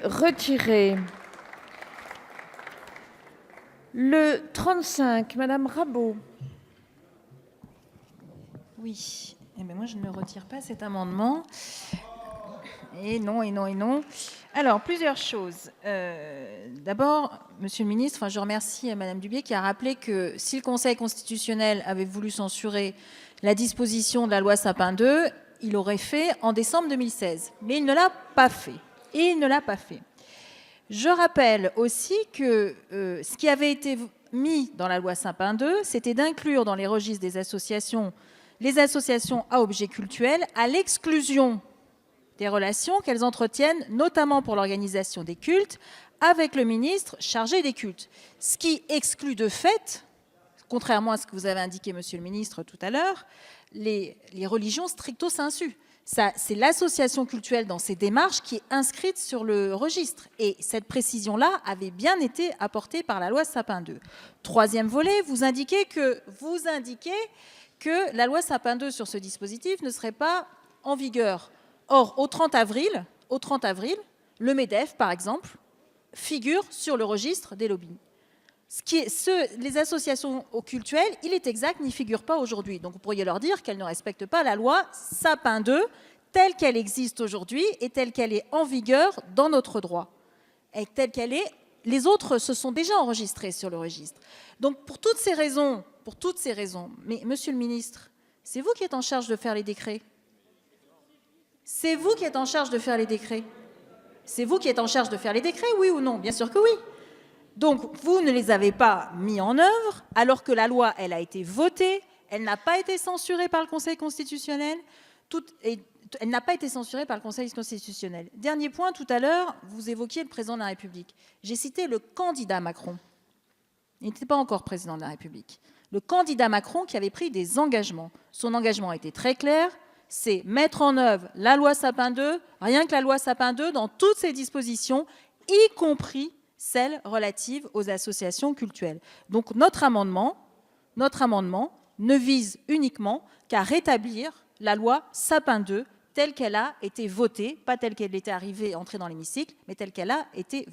retiré. Le 35, Madame Rabault. Oui, eh bien moi je ne retire pas cet amendement. Et non, et non, et non. Alors, plusieurs choses. D'abord, Monsieur le ministre, je remercie Madame Dubié qui a rappelé que si le Conseil constitutionnel avait voulu censurer la disposition de la loi Sapin II, il l'aurait fait en décembre 2016. Mais il ne l'a pas fait. Et il ne l'a pas fait. Je rappelle aussi que ce qui avait été mis dans la loi Sapin II, c'était d'inclure dans les registres des associations les associations à objet cultuel, à l'exclusion des relations qu'elles entretiennent, notamment pour l'organisation des cultes, avec le ministre chargé des cultes. Ce qui exclut de fait, contrairement à ce que vous avez indiqué, Monsieur le ministre, tout à l'heure, les religions stricto sensu. C'est l'association cultuelle dans ses démarches qui est inscrite sur le registre. Et cette précision-là avait bien été apportée par la loi Sapin II. Troisième volet, vous indiquez que la loi Sapin II sur ce dispositif ne serait pas en vigueur. Or, au 30 avril, le MEDEF, par exemple, figure sur le registre des lobbies. Les associations cultuelles, il est exact, n'y figurent pas aujourd'hui. Donc vous pourriez leur dire qu'elles ne respectent pas la loi Sapin II telle qu'elle existe aujourd'hui et telle qu'elle est en vigueur dans notre droit. Et telle qu'elle est, les autres se sont déjà enregistrés sur le registre. Donc pour toutes ces raisons, mais Monsieur le ministre, c'est vous qui êtes en charge de faire les décrets. C'est vous qui êtes en charge de faire les décrets. C'est vous qui êtes en charge de faire les décrets, oui ou non? Bien sûr que oui. Donc, vous ne les avez pas mis en œuvre, alors que la loi, elle a été votée, elle n'a pas été censurée par le Conseil constitutionnel. Elle n'a pas été censurée par le Conseil constitutionnel. Dernier point, tout à l'heure, vous évoquiez le président de la République. J'ai cité le candidat Macron. Il n'était pas encore président de la République. Le candidat Macron qui avait pris des engagements. Son engagement était très clair, c'est mettre en œuvre la loi Sapin II, rien que la loi Sapin II, dans toutes ses dispositions, y compris celles relatives aux associations cultuelles. Donc notre amendement ne vise uniquement qu'à rétablir la loi Sapin II telle qu'elle a été votée, pas telle qu'elle était entrée dans l'hémicycle, mais telle qu'elle a été